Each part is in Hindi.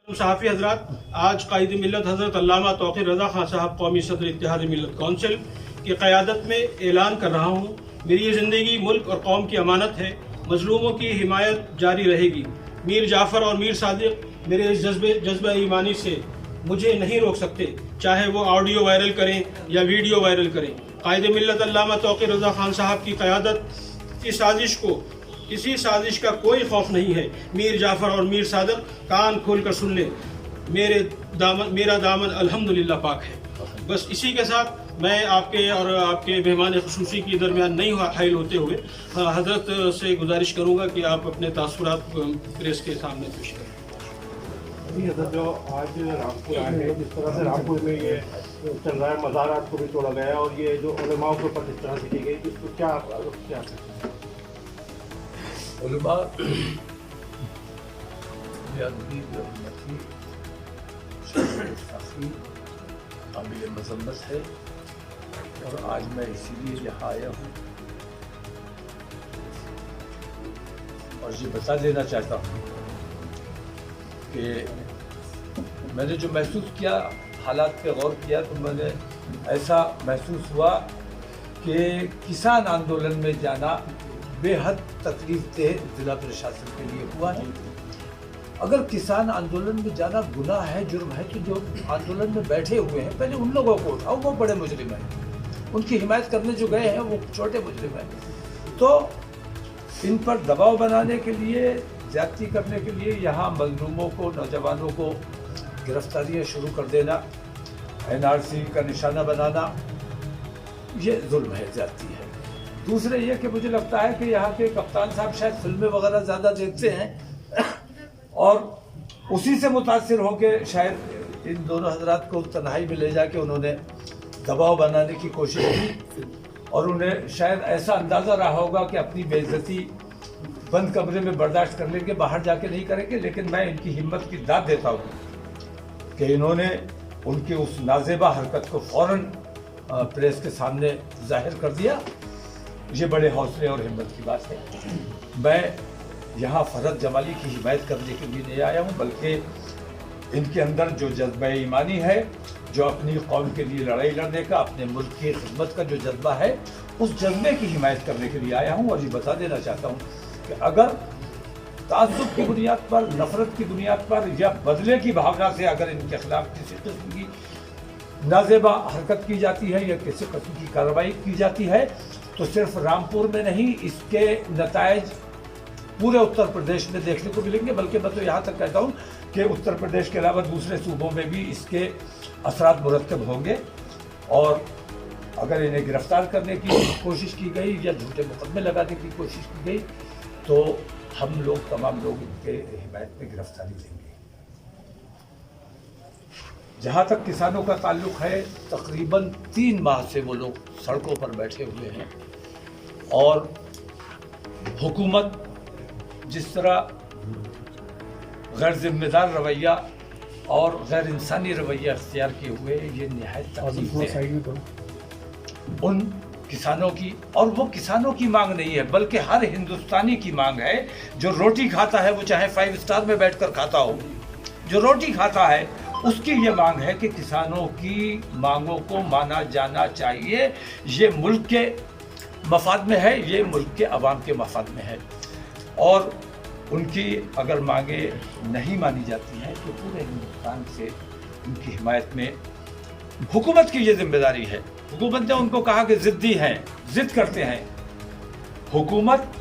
सहाफ़ी हजरात, आज कायद मिल्लत हज़रत अल्लामा तौक़ीर रज़ा खान साहब कौमी सदर इत्तेहाद मिल्लत कौंसिल की क़यादत में ऐलान कर रहा हूँ, मेरी ये ज़िंदगी मुल्क और कौम की अमानत है। मज़लूमों की हिमायत जारी रहेगी। मीर जाफ़र और मीर सादिक मेरे इस जज्बा ईमानी से मुझे नहीं रोक सकते, चाहे वो ऑडियो वायरल करें या वीडियो वायरल करें। कायद मिल्लत अल्लामा तौक़ीर रज़ा खान साहब की क़यादत की साजिश को किसी साजिश का कोई खौफ नहीं है। मीर जाफ़र और मीर सादिक कान खोल कर सुन ले, मेरा दामन अल्हम्दुलिल्लाह पाक है। बस इसी के साथ मैं आपके और आपके मेहमान ख़ुसूसी के दरमियान नहीं हाइल होते हुए हज़रत से गुजारिश करूँगा कि आप अपने तासुरात प्रेस के सामने पेश करें। जो आज रामपुर आए हैं, जिस तरह से रामपुर में ये चल रहा है, मज़ारात को भी तोड़ा गया और ये जो उलमाओं के ऊपर जिस तरह से की गई, इसको क्या उलमा काबिल मज़म्मत है और आज मैं इसीलिए यहाँ आया हूँ और ये बता देना चाहता हूँ कि मैंने जो महसूस किया, हालात पे गौर किया, तो मैंने ऐसा महसूस हुआ कि किसान आंदोलन में जाना बेहद तकलीफ देह जिला प्रशासन के लिए हुआ है। अगर किसान आंदोलन में जाना गुनाह है, जुर्म है, तो जो आंदोलन में बैठे हुए हैं पहले उन लोगों को उठाओ, वो बड़े मुजरिम हैं। उनकी हिमायत करने जो गए हैं वो छोटे मुजरिम हैं। तो इन पर दबाव बनाने के लिए, ज्यादती करने के लिए यहाँ मजलूमों को, नौजवानों को गिरफ्तारियाँ शुरू कर देना, NRC का निशाना बनाना, ये जुल्म है, ज्यादती है। दूसरे ये कि मुझे लगता है कि यहाँ के कप्तान साहब शायद फिल्में वगैरह ज़्यादा देखते हैं और उसी से मुतासिर होकर शायद इन दोनों हजरात को तन्हाई में ले जाके उन्होंने दबाव बनाने की कोशिश की और उन्हें शायद ऐसा अंदाज़ा रहा होगा कि अपनी बेइज्जती बंद कमरे में बर्दाश्त कर लेंगे, बाहर जाके नहीं करेंगे। लेकिन मैं इनकी हिम्मत की दाद देता हूँ कि इन्होंने उनकी उस नाजेबा हरकत को फ़ौरन प्रेस के सामने जाहिर कर दिया। ये बड़े हौसले और हिम्मत की बात है। मैं यहाँ फरहत जमाली की हिमायत करने के लिए नहीं आया हूँ, बल्कि इनके अंदर जो जज्बा ईमानी है, जो अपनी कौम के लिए लड़ाई लड़ने का, अपने मुल्क की खिदमत का जो जज्बा है, उस जज्बे की हिमायत करने के लिए आया हूँ। और ये बता देना चाहता हूँ कि अगर ताज्जुब की बुनियाद पर, नफरत की बुनियाद पर या बदले की भावना से अगर इनके खिलाफ किसी किस्म की नाजेबा हरकत की जाती है या किसी किस्म की कार्रवाई की जाती है, तो सिर्फ रामपुर में नहीं, इसके नतायज पूरे उत्तर प्रदेश में देखने को मिलेंगे। बल्कि मैं तो यहाँ तक कहता हूँ कि उत्तर प्रदेश के अलावा दूसरे सूबों में भी इसके असरात मुरतब होंगे। और अगर इन्हें गिरफ्तार करने की कोशिश की गई या झूठे मुकदमे लगाने की कोशिश की गई, तो हम लोग, तमाम लोग इनके हिमायत में गिरफ्तारी देंगे। जहाँ तक किसानों का ताल्लुक़ है, तकरीबन 3 माह से वो लोग सड़कों पर बैठे हुए हैं और हुकूमत जिस तरह गैर जिम्मेदार रवैया और गैर इंसानी रवैया अख्तियार किए हुए, ये निहायत तकलीफ है उन किसानों की। और वो किसानों की मांग नहीं है, बल्कि हर हिंदुस्तानी की मांग है। जो रोटी खाता है, वो चाहे 5 स्टार में बैठकर खाता हो, जो रोटी खाता है उसकी ये मांग है कि किसानों की मांगों को माना जाना चाहिए। ये मुल्क के मफाद में है, ये मुल्क के अवाम के मफाद में है। और उनकी अगर मांगे नहीं मानी जाती हैं तो पूरे हिंदुस्तान से उनकी हिमायत में हुकूमत की ये जिम्मेदारी है। हुकूमत ने उनको कहा कि ज़िद्दी हैं, ज़िद करते हैं। हुकूमत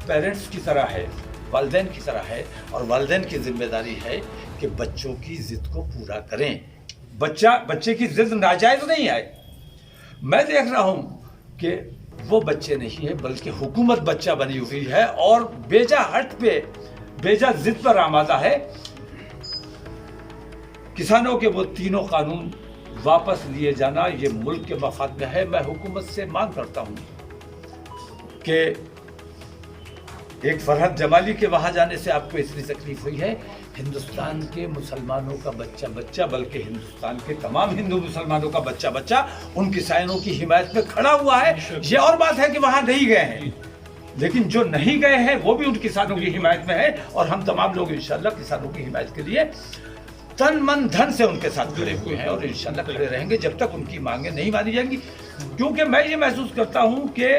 पेरेंट्स की तरह है, वालिदैन की तरह है, और वालिदैन की जिम्मेदारी है कि बच्चों की ज़िद को पूरा करें। बच्चे की ज़िद नाजायज़ नहीं है। मैं देख रहा हूँ कि वो बच्चे नहीं है, बल्कि हुकूमत बच्चा बनी हुई है और बेजा हट पे, बेजा ज़िद पर आमादा है। किसानों के वो तीनों कानून वापस लिए जाना ये मुल्क के मफाद में है। मैं हुकूमत से मांग करता हूँ कि एक फरहत जमाली के वहाँ जाने से आपको इतनी तकलीफ हुई है, हिंदुस्तान के मुसलमानों का बच्चा, बल्कि हिंदुस्तान के तमाम हिंदू मुसलमानों का बच्चा उन किसानों की हिमायत में खड़ा हुआ है। ये और बात है कि वहाँ नहीं गए हैं, लेकिन जो नहीं गए हैं वो भी उन किसानों की हिमायत में है और हम तमाम लोग इंशाअल्लाह किसानों की हिमायत के लिए तन मन धन से उनके साथ खड़े हुए हैं और इंशाल्लाह खड़े रहेंगे जब तक उनकी मांगे नहीं मानी जाएंगी। क्योंकि मैं ये महसूस करता हूं कि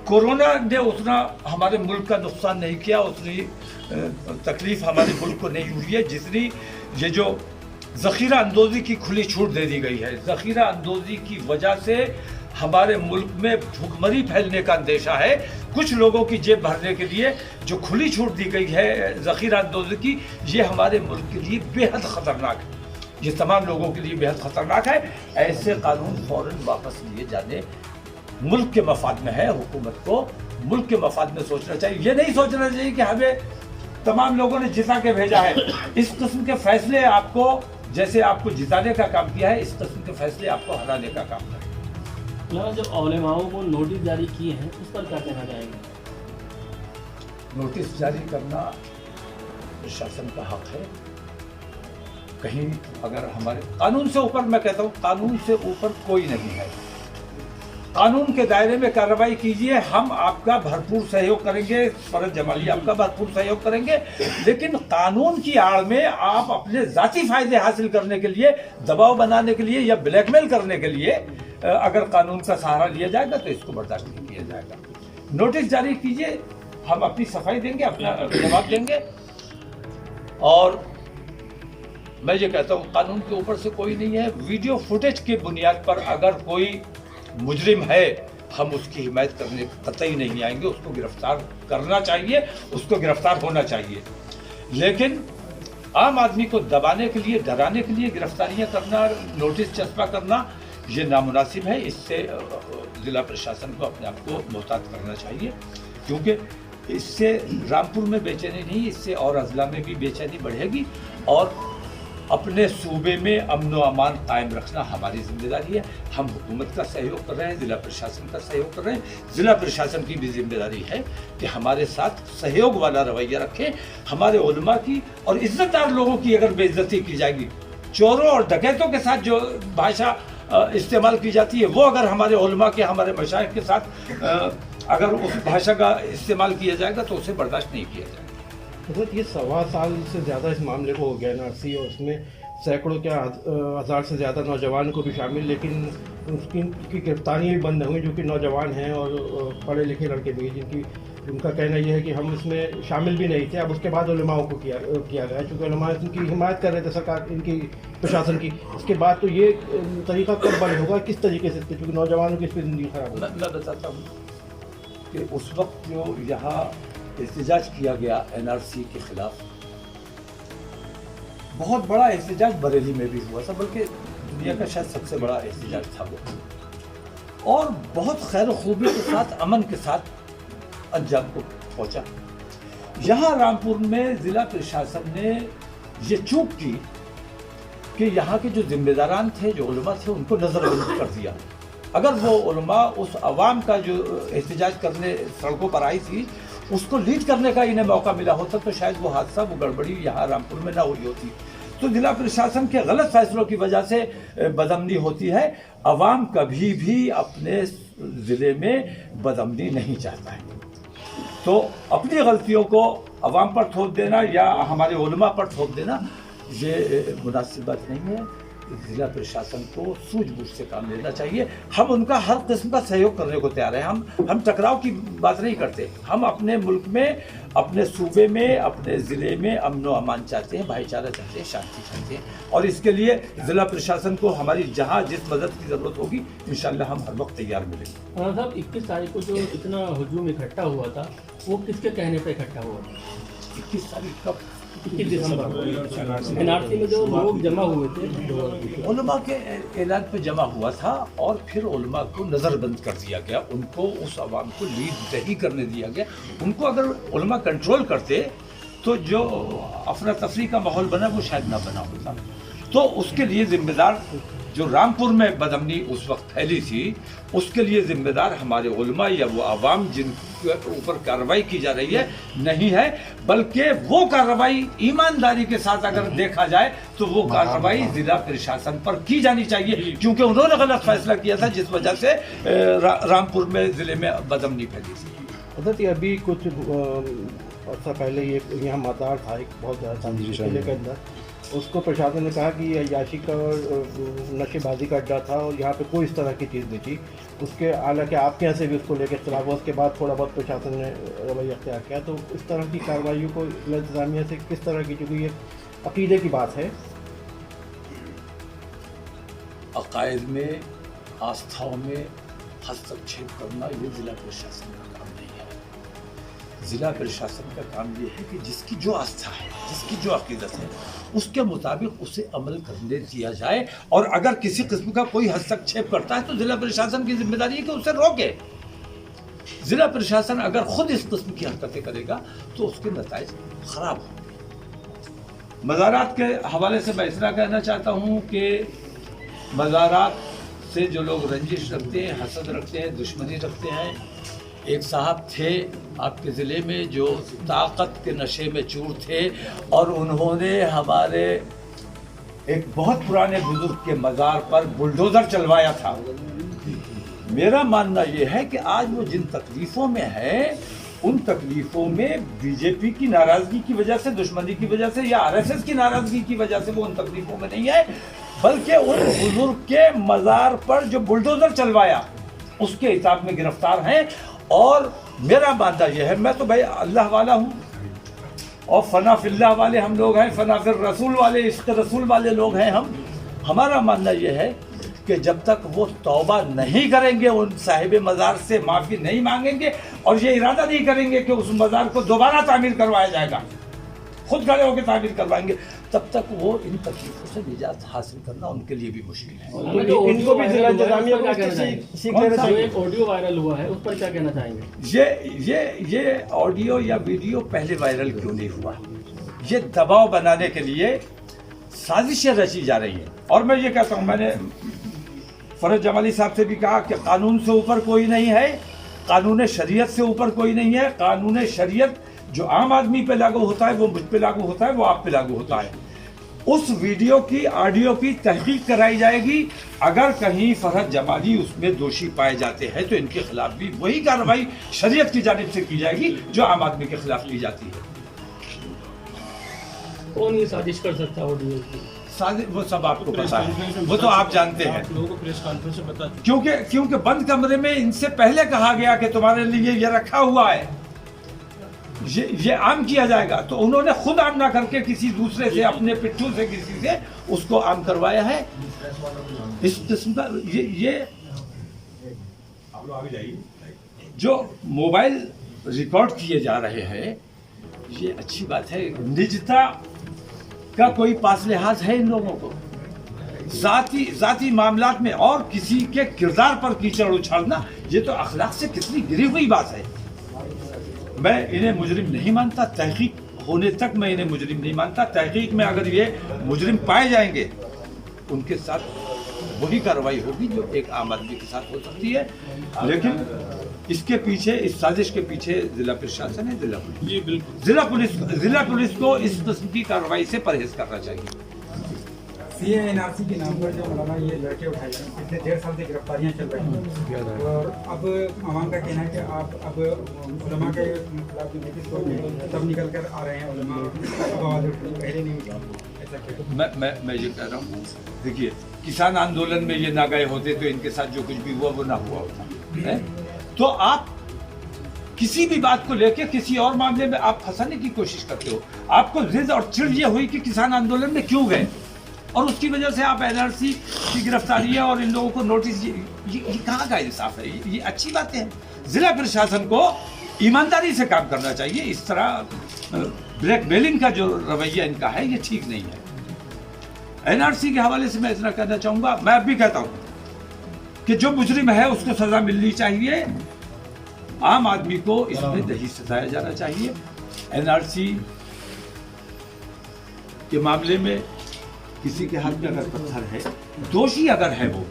कोरोना ने उतना हमारे मुल्क का नुकसान नहीं किया, उतनी तकलीफ हमारे मुल्क को नहीं हुई है जितनी ये जो ज़ख़ीरा अंदोज़ी की खुली छूट दे दी गई है। ज़ख़ीरा अंदोज़ी की वजह से हमारे मुल्क में भुखमरी फैलने का अंदेशा है। कुछ लोगों की जेब भरने के लिए जो खुली छूट दी गई है ज़ख़ीरा अंदोज़ी की, ये हमारे मुल्क के लिए बेहद ख़तरनाक है, ये तमाम लोगों के लिए बेहद ख़तरनाक है। ऐसे कानून फ़ौरन वापस लिए जाने मुल्क के मफाद में है। हुकूमत को मुल्क के मफाद में सोचना चाहिए, ये नहीं सोचना चाहिए कि हमें तमाम लोगों ने जिता के भेजा है। इस किस्म के फैसले आपको, जैसे आपको जिताने का काम किया है, इस किस्म के फैसले आपको हराने का काम करें। जो उलेमाओं को नोटिस जारी किए हैं उस पर क्या कहना चाहेंगे? नोटिस जारी करना प्रशासन का हक है। कहीं अगर हमारे कानून से ऊपर, मैं कहता हूँ कानून से ऊपर कोई नहीं है। कानून के दायरे में कार्रवाई कीजिए, हम आपका भरपूर सहयोग करेंगे, फरज जमाली आपका भरपूर सहयोग करेंगे। लेकिन कानून की आड़ में आप अपने जाती फायदे हासिल करने के लिए, दबाव बनाने के लिए या ब्लैकमेल करने के लिए अगर कानून का सहारा लिया जाएगा तो इसको बर्दाश्त नहीं किया जाएगा। नोटिस जारी कीजिए, हम अपनी सफाई देंगे, अपना जवाब देंगे। और मैं ये कहता हूँ कानून के ऊपर से कोई नहीं है। वीडियो फुटेज की बुनियाद पर अगर कोई मुजरिम है, हम उसकी हिमायत करने कतई नहीं आएंगे। उसको गिरफ्तार करना चाहिए, उसको गिरफ्तार होना चाहिए। लेकिन आम आदमी को दबाने के लिए, डराने के लिए गिरफ्तारियां करना, नोटिस चस्पा करना, ये नामुनासिब है। इससे ज़िला प्रशासन को अपने आप को मोहतात करना चाहिए, क्योंकि इससे रामपुर में बेचैनी नहीं, इससे और अजला में भी बेचैनी बढ़ेगी। और अपने सूबे में अमन व अमान कायम रखना हमारी जिम्मेदारी है। हम हुकूमत का सहयोग कर रहे हैं, ज़िला प्रशासन का सहयोग कर रहे हैं। ज़िला प्रशासन की भी जिम्मेदारी है कि हमारे साथ सहयोग वाला रवैया रखें। हमारे उलमा की और इज्जतदार लोगों की अगर बेइज्जती की जाएगी, चोरों और डकैतों के साथ जो भाषा इस्तेमाल की जाती है, वो अगर हमारे उलमा के, हमारे मशाइख के साथ अगर उस भाषा का इस्तेमाल किया जाएगा तो उसे बर्दाश्त नहीं किया जाएगा। हज़रत ये 1.25 साल से ज़्यादा इस मामले को हो गया NRC, और उसमें सैकड़ों क्या हज़ार से ज़्यादा नौजवान को भी शामिल, लेकिन उसकी गिरफ्तारियाँ भी बंद हुई, जो कि नौजवान हैं और पढ़े लिखे लड़के भी, जिनका कहना यह है कि हम इसमें शामिल भी नहीं थे। अब उसके बाद उलेमाओं को किया गया, चूँकि उलेमा इनकी हिमायत कर रहे थे सरकार, इनकी प्रशासन की। इसके बाद तो ये तरीका कब बंद होगा, किस तरीके से, क्योंकि नौजवानों की इस पर ज़िंदगी खराब होगी। मैं बताता हूँ कि उस वक्त जो यहाँ एहतजाज किया गया NRC के खिलाफ, बहुत बड़ा एहतजाज बरेली में भी हुआ था, बल्कि दुनिया का शायद सबसे बड़ा एहतजाज था वो, और बहुत खैर खूबी के साथ, अमन के साथ अंजाम को पहुंचा। यहाँ रामपुर में ज़िला प्रशासन ने ये चूक की कि यहाँ के जो जिम्मेदारान थे, जो उलमा थे, उनको नज़रबंद कर दिया। अगर वो उलमा उस अवाम का जो एहतजाज करने सड़कों पर आई थी, उसको लीड करने का इन्हें मौका मिला होता तो शायद वो हादसा, वो गड़बड़ी यहाँ रामपुर में ना हुई होती। तो जिला प्रशासन के गलत फैसलों की वजह से बदअमनी होती है। अवाम कभी भी अपने ज़िले में बदअमनी नहीं चाहता है, तो अपनी गलतियों को अवाम पर थोप देना या हमारे उलमा पर थोप देना, ये मुनासिब बात नहीं है। ज़िला प्रशासन को सूझबूझ से काम लेना चाहिए। हम उनका हर किस्म का सहयोग करने को तैयार हैं। हम टकराव की बात नहीं करते। हम अपने मुल्क में, अपने सूबे में, अपने ज़िले में अमन व अमान चाहते हैं, भाईचारा चाहते हैं, शांति चाहते हैं। और इसके लिए ज़िला प्रशासन को हमारी जहाँ जिस मदद की ज़रूरत होगी, इंशाअल्लाह हम हर वक्त तैयार मिलेंगे। साहब, 21 तारीख को जो इतना हुजूम इकट्ठा हुआ था, वो किसके कहने पर इकट्ठा हुआ? 21 तारीख का 21 दिसंबर NRC में जो लोग जमा हुए थे, उलमा के ऐलान पे जमा हुआ था, और फिर उलमा को नज़रबंद कर दिया गया। उनको, उस अवाम को लीड नहीं करने दिया गया। उनको अगर उलमा कंट्रोल करते तो जो अफरा तफरी का माहौल बना वो शायद ना बना होता। तो उसके लिए जिम्मेदार, जो रामपुर में बदअमनी उस वक्त फैली थी, उसके लिए जिम्मेदार हमारे उलमा या वो अवाम जिनके ऊपर कार्रवाई की जा रही है नहीं है, बल्कि वो कार्रवाई ईमानदारी के साथ अगर देखा जाए तो वो कार्रवाई ज़िला प्रशासन पर की जानी चाहिए, क्योंकि उन्होंने गलत फैसला किया था जिस वजह से रामपुर में ज़िले में बदअमनी फैली थी। अभी कुछ अर्सा पहले ये यहाँ मज़ार था एक बहुत ज़्यादा किले के अंदर, उसको प्रशासन ने कहा कि ये याशी का और नशेबाजी का अड्डा था और यहाँ पे कोई इस तरह की चीज़ नहीं थी। उसके हालांकि आपके यहाँ से भी उसको लेकर खिलाफ हुआ, उसके बाद थोड़ा बहुत प्रशासन ने रवैया अख्तियार किया। तो इस तरह की कार्रवाइयों को इंतज़ामिया से किस तरह की, क्योंकि ये अकीदे की बात है। अकायद में, आस्थाओं में हस्तक्षेप करना ये ज़िला प्रशासन का काम नहीं है। ज़िला प्रशासन का काम ये है कि जिसकी जो आस्था है, जिसकी जो अकीदत है, उसके मुताबिक उसे अमल करने दिया जाए। और अगर किसी किस्म का कोई हस्तक्षेप करता है तो ज़िला प्रशासन की जिम्मेदारी है कि उसे रोके। ज़िला प्रशासन अगर खुद इस किस्म की हरकतें करेगा तो उसके नताइज खराब होंगे। मज़ारात के हवाले से मैं इतना कहना चाहता हूँ कि मज़ारात से जो लोग रंजिश रखते हैं, हसद रखते हैं, दुश्मनी रखते हैं, एक साहब थे आपके ज़िले में जो ताकत के नशे में चूर थे और उन्होंने हमारे एक बहुत पुराने बुजुर्ग के मज़ार पर बुलडोज़र चलवाया था। मेरा मानना यह है कि आज वो जिन तकलीफ़ों में है, उन तकलीफ़ों में बीजेपी की नाराज़गी की वजह से, दुश्मनी की वजह से या आरएसएस की नाराज़गी की वजह से वो उन तकलीफ़ों में नहीं है, बल्कि उन बुजुर्ग के मज़ार पर जो बुलडोज़र चलवाया उसके हिसाब में गिरफ्तार हैं। और मेरा मानना यह है, मैं तो भाई अल्लाह वाला हूँ और फना फिल्लाह वाले हम लोग हैं, फना फिर रसूल वाले, इश्क रसूल वाले लोग हैं हम। हमारा मानना यह है कि जब तक वो तौबा नहीं करेंगे, उन साहिब मज़ार से माफ़ी नहीं मांगेंगे और ये इरादा नहीं करेंगे कि उस मज़ार को दोबारा तामीर करवाया जाएगा, खुद खड़े होकर तामीर करवाएंगे, तब तक वो इन तकलीफों से निजात हासिल करना उनके लिए भी मुश्किल है। तो इनको भी ज़िला इंतज़ामिया को सीख लेना चाहिए। एक ऑडियो वायरल हुआ है, उस पर क्या कहना चाहेंगे? ये ऑडियो या वीडियो पहले वायरल क्यों नहीं हुआ? ये दबाव बनाने के लिए साजिशें रची जा रही हैं। और मैं ये कहता हूँ, मैंने फरज जमाली साहब से भी कहा कि कानून से ऊपर कोई नहीं है, कानून शरीयत से ऊपर कोई नहीं है। कानून शरीयत जो आम आदमी पे लागू होता है वो मुझ पे लागू होता है, वो आप पे लागू होता है। उस वीडियो की, ऑडियो की तहकीक कराई जाएगी। अगर कहीं फरहत जमाली उसमें दोषी पाए जाते हैं तो इनके खिलाफ भी वही कार्रवाई शरीयत की जानिब से की जाएगी जो आम आदमी के खिलाफ की जाती है। कौन ये साजिश कर सकता है ऑडियो की? साजिश वो सब आपको पता है, वो तो आप जानते हैं। लोगों को प्रेस कॉन्फ्रेंस में बता, क्योंकि बंद कमरे में इनसे पहले कहा गया कि तुम्हारे लिए ये रखा हुआ है, ये आम किया जाएगा, तो उन्होंने खुद आम ना करके किसी दूसरे से, अपने पिट्ठू से किसी से उसको आम करवाया है। इस किस्म का ये जो मोबाइल रिकॉर्ड किए जा रहे हैं, ये अच्छी बात है। निजता का कोई पास लिहाज है इन लोगों को? जाती मामलात में और किसी के किरदार पर कीचड़ उछालना, ये तो अखलाक से कितनी गिरी हुई बात है। मैं इन्हें मुजरिम नहीं मानता, तहकीक होने तक मैं इन्हें मुजरिम नहीं मानता। तहकीक में अगर ये मुजरिम पाए जाएंगे, उनके साथ वही कार्रवाई होगी जो एक आम आदमी के साथ हो सकती है। लेकिन इसके पीछे, इस साजिश के पीछे जिला प्रशासन है, जिला पुलिस। जी बिल्कुल, जिला पुलिस को इस किस्म की कार्रवाई से परहेज करना चाहिए। CA/NRC के नाम पर जो मौलाना ये लड़के उठाए हैं, पिछले 1.5 साल से गिरफ्तारियां चल रही हैं और अब आवाम का कहना है कि आप अब उलमा के खिलाफ नोटिस को तब निकल कर आ रहे हैं, उलमा पहले नहीं ऐसा क्यों? मैं ये कह रहा हूँ, देखिए, किसान आंदोलन में ये ना गए होते तो इनके साथ जो कुछ भी हुआ वो ना हुआ होता है। तो आप किसी भी बात को लेकर किसी और मामले में आप फंसाने की कोशिश करते हो। आपको जिद और चिड़ ये हुई कि किसान आंदोलन में क्यों गए और उसकी वजह से आप NRC की गिरफ्तारी है और इन लोगों को नोटिस, ये कहाँ का इंसाफ है? ये अच्छी बातें हैं। जिला प्रशासन को ईमानदारी से काम करना चाहिए। इस तरह ब्लैकमेलिंग का जो रवैया इनका है, ये ठीक नहीं है। NRC के हवाले से मैं इतना कहना चाहूँगा, मैं अब भी कहता हूँ कि जो मुजरिम है उसको सज़ा मिलनी चाहिए। आम आदमी को इसमें नहीं सताया जाना चाहिए। NRC के मामले में किसी के हाथ में अगर पत्थर है, दोषी अगर है वो,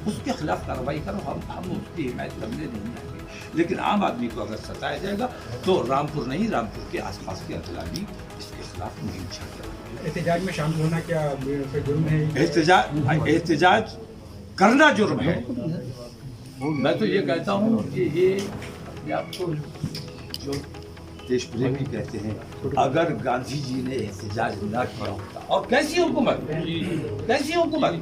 उसके खिलाफ कार्रवाई करो। हम उसकी हिमायत करने नहीं आएंगे। लेकिन आम आदमी को अगर सताया जाएगा तो रामपुर नहीं, रामपुर के आसपास के अजला भी इसके खिलाफ मुहिम छेड़ेंगे। एहतजाज में शामिल होना क्या जुर्म है? एहतजाज करना जुर्म है। मैं तो ये कहता हूँ कि ये आपको जो देश प्रेमी कहते हैं, अगर गांधी जी ने एहतजाज ना किया होता, और कैसी हुकूमत, कैसी हुकूमत,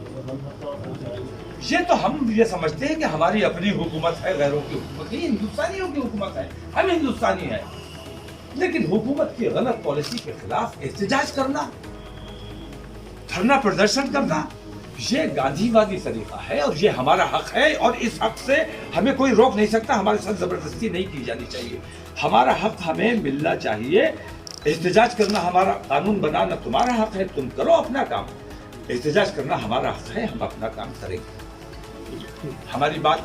ये तो हम ये समझते हैं कि हमारी अपनी हुकूमत है, गैरों की हुकूमत नहीं, हिंदुस्तानियों की हुकूमत है, हम हिंदुस्तानी हैं। लेकिन हुकूमत की गलत पॉलिसी के खिलाफ एहतजाज करना, धरना प्रदर्शन करना, ये गांधीवादी तरीका है और ये हमारा हक है, और इस हक से हमें कोई रोक नहीं सकता। हमारे साथ जबरदस्ती नहीं की जानी चाहिए। हमारा हक हमें मिलना चाहिए। एहतजाज करना हमारा, कानून बनाना तुम्हारा हक है, तुम करो अपना काम। एहतजाज करना हमारा हक है, हम अपना काम करेंगे। हमारी बात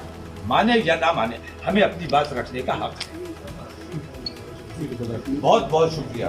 माने या ना माने, हमें अपनी बात रखने का हक है। बहुत बहुत शुक्रिया।